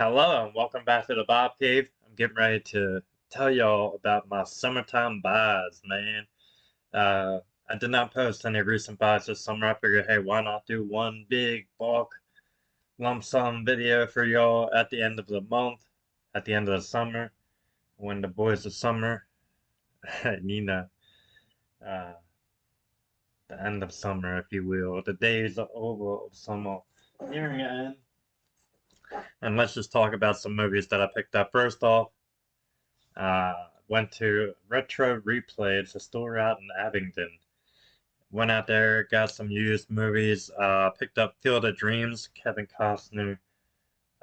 Hello and welcome back to the Bob Cave. I'm getting ready to tell y'all about my summertime buys, man. I did not post any recent buys this summer. I figured, hey, why not do one big bulk lump sum video for y'all at the end of the month, at the end of the summer, when the boys of summer, you know, uh, the end of summer, if you will, the days over of summer nearing an end. And let's just talk about some movies that I picked up. First off, went to Retro Replay. It's a store out in Abingdon. Went out there, got some used movies. Picked up Field of Dreams, Kevin Costner.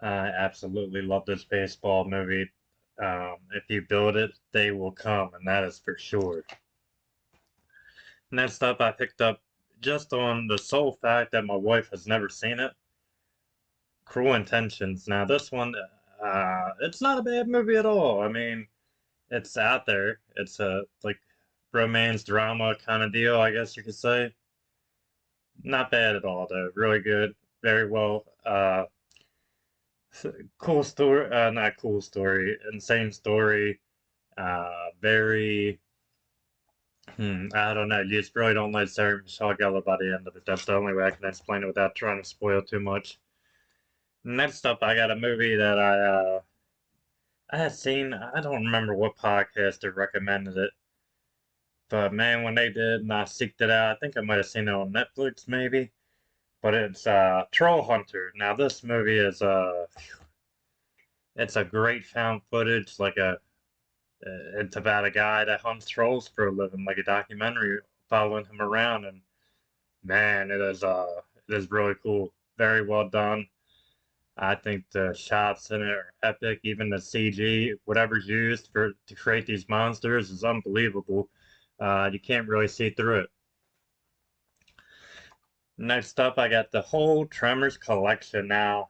I absolutely love this baseball movie. If you build it, they will come, and that is for sure. Next up, I picked up, just on the sole fact that my wife has never seen it, Cruel Intentions. Now, this one, it's not a bad movie at all. I mean, it's out there. It's a like romance drama kind of deal, I guess you could say. Not bad at all, though. Really good. Very well. Cool story. Not cool story. Insane story. Very. I don't know. You just really don't like Sarah Michelle Gellar by the end of it. That's the only way I can explain it without trying to spoil too much. Next up, I got a movie that I had seen. I don't remember what podcaster recommended it. But man, when they did, and I seeked it out, I think I might have seen it on Netflix, maybe. But it's Troll Hunter. Now this movie is it's a great found footage, it's about a guy that hunts trolls for a living, like a documentary following him around, and man, it is really cool, very well done. I think the shots in it are epic. Even the CG, whatever's used for to create these monsters, is unbelievable. You can't really see through it. Next up, I got the whole Tremors collection. Now,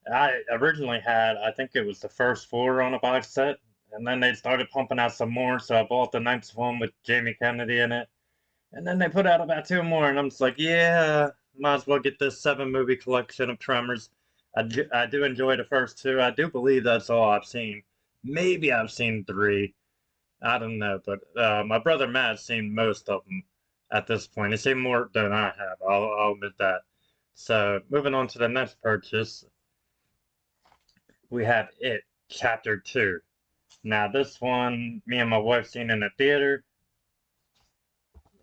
I originally had, I think it was the first four on a box set, and then they started pumping out some more, so I bought the next one with Jamie Kennedy in it. And then they put out about two more, and I'm just like, yeah, might as well get this seven movie collection of Tremors. I do enjoy the first two. I do believe that's all I've seen. Maybe I've seen three. I don't know, but my brother Matt's seen most of them at this point. He's seen more than I have. I'll admit that. So moving on to the next purchase, we have It Chapter Two. Now this one, me and my wife seen in the theater.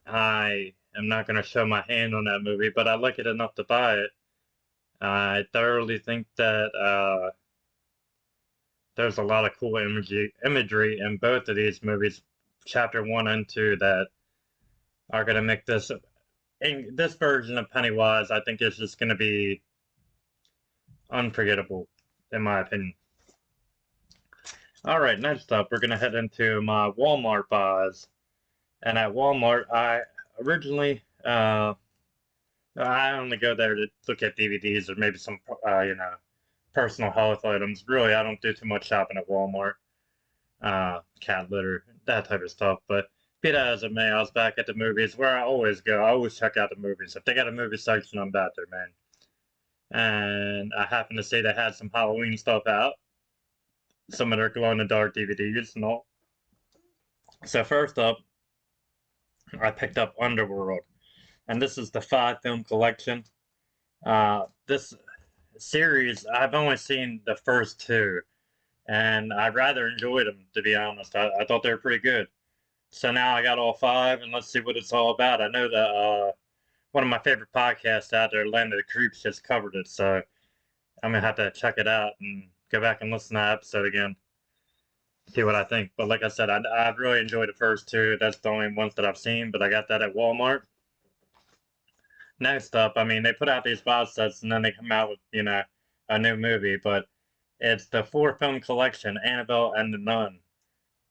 I am not going to show my hand on that movie, but I like it enough to buy it. I thoroughly think that there's a lot of cool imagery in both of these movies, Chapter One and Two, that are going to make this. In this version of Pennywise, I think is just going to be unforgettable, in my opinion. All right, next up, we're going to head into my Walmart buys. And at Walmart, I originally, I only go there to look at DVDs or maybe some, personal health items. Really, I don't do too much shopping at Walmart. Cat litter, that type of stuff. But be that as it may, I was back at the movies where I always go. I always check out the movies. If they got a movie section, I'm back there, man. And I happened to see they had some Halloween stuff out. Some of their glow in the dark DVDs and all. So first up, I picked up Underworld, and this is the 5 film collection. This series, I've only seen the first two, and I rather enjoyed them, to be honest. I thought they were pretty good. So now I got all five, and let's see what it's all about. I know that one of my favorite podcasts out there, Land of the Creeps, just covered it, so I'm gonna have to check it out and go back and listen to that episode again, see what I think. But like I said, I've really enjoyed the first two. That's the only ones that I've seen, but I got that at Walmart. Next up, I mean, they put out these box sets and then they come out with, a new movie, but it's the 4 film collection, Annabelle and the Nun.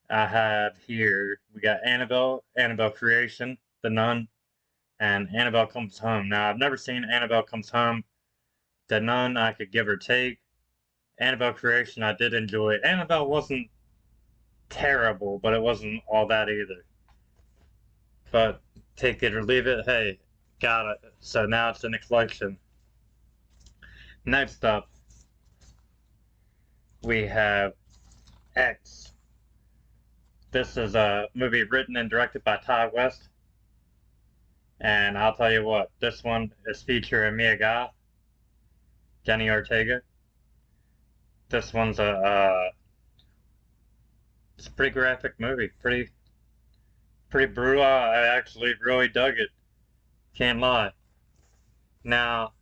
I have here, we got Annabelle, Annabelle Creation, The Nun, and Annabelle Comes Home. Now, I've never seen Annabelle Comes Home. The Nun, I could give or take. Annabelle Creation, I did enjoy. Annabelle wasn't terrible, but it wasn't all that either. But take it or leave it, hey, got it. So now it's in the collection. Next up, we have X. This is a movie written and directed by Ty West. And I'll tell you what, this one is featuring Mia Goth, Jenny Ortega. This one's it's a pretty graphic movie, pretty brutal. I actually really dug it. Can't lie. Now,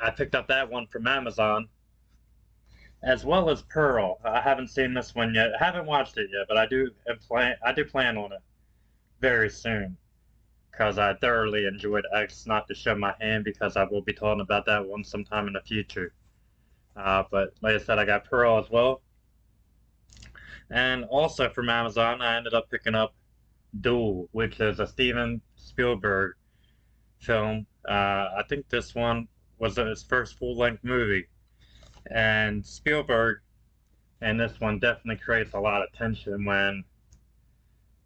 I picked up that one from Amazon, as well as Pearl. I haven't seen this one yet. I haven't watched it yet, but I do plan on it very soon, because I thoroughly enjoyed X. Not to show my hand, because I will be talking about that one sometime in the future. But like I said, I got Pearl as well. And also from Amazon, I ended up picking up Duel, which is a Steven Spielberg film. I think this one was his first full-length movie. And Spielberg in this one definitely creates a lot of tension when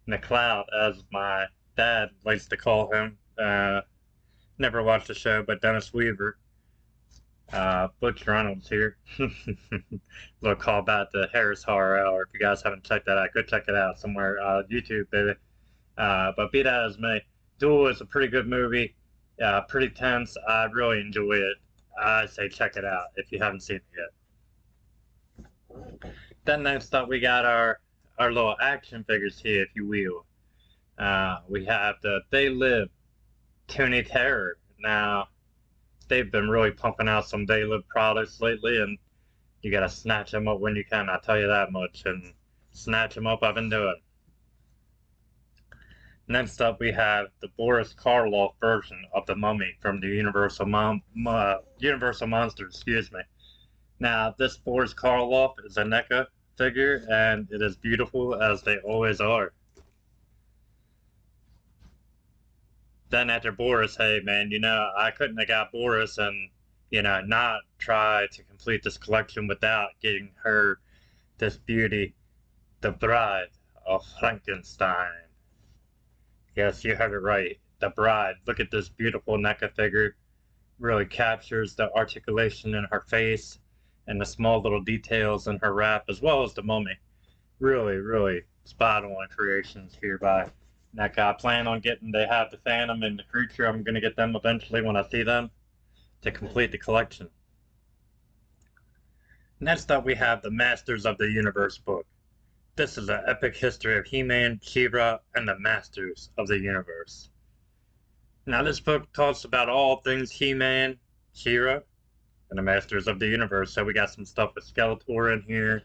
McCloud, as my dad likes to call him, never watched the show, but Dennis Weaver, Butch Reynolds here. Little callback to Harris Horror Hour. If you guys haven't checked that out, go check it out somewhere. YouTube, baby. But be that as may, Duel is a pretty good movie. Pretty tense. I really enjoy it. I say check it out if you haven't seen it yet. Then next up, we got our little action figures here, if you will. We have the They Live Toony Terror. Now, they've been really pumping out some They Live products lately, and you gotta snatch them up when you can, I'll tell you that much. And snatch them up, I've been doing. Next up, we have the Boris Karloff version of the Mummy from the Universal Monsters, excuse me. Now, this Boris Karloff is a NECA figure, and it is beautiful, as they always are. Then after Boris, hey man, I couldn't have got Boris and, not try to complete this collection without getting her this beauty, the Bride of Frankenstein. Yes, you heard it right. The Bride. Look at this beautiful NECA figure. Really captures the articulation in her face and the small little details in her wrap, as well as the Mummy. Really, really spot on creations here by NECA. I plan on they have the Phantom and the Creature. I'm going to get them eventually when I see them to complete the collection. Next up, we have the Masters of the Universe book. This is an epic history of He-Man, She-Ra, and the Masters of the Universe. Now, this book talks about all things He-Man, She-Ra, and the Masters of the Universe. So we got some stuff with Skeletor in here,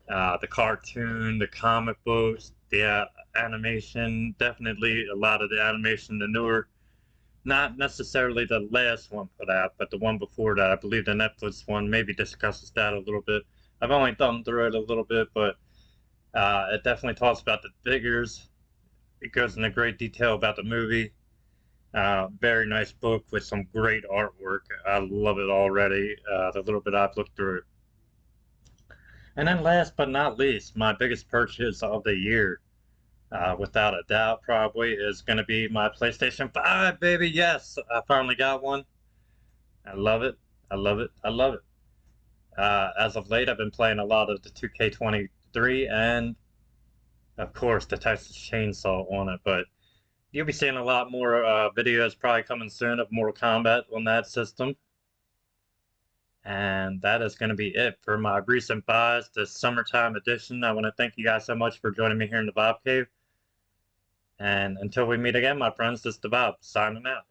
the cartoon, the comic books, the animation. Definitely a lot of the animation, the newer, not necessarily the last one put out, but the one before that. I believe the Netflix one maybe discusses that a little bit. I've only thumbed through it a little bit, but it definitely talks about the figures. It goes into great detail about the movie. Very nice book with some great artwork. I love it already, the little bit I've looked through it. And then last but not least, my biggest purchase of the year, without a doubt probably, is going to be my PlayStation 5, baby. Yes, I finally got one. I love it. I love it. I love it. As of late, I've been playing a lot of the 2K23 and, of course, the Texas Chainsaw on it. But you'll be seeing a lot more videos probably coming soon of Mortal Kombat on that system. And that is going to be it for my recent buys, this summertime edition. I want to thank you guys so much for joining me here in the Bob Cave. And until we meet again, my friends, this is the Bob, signing out.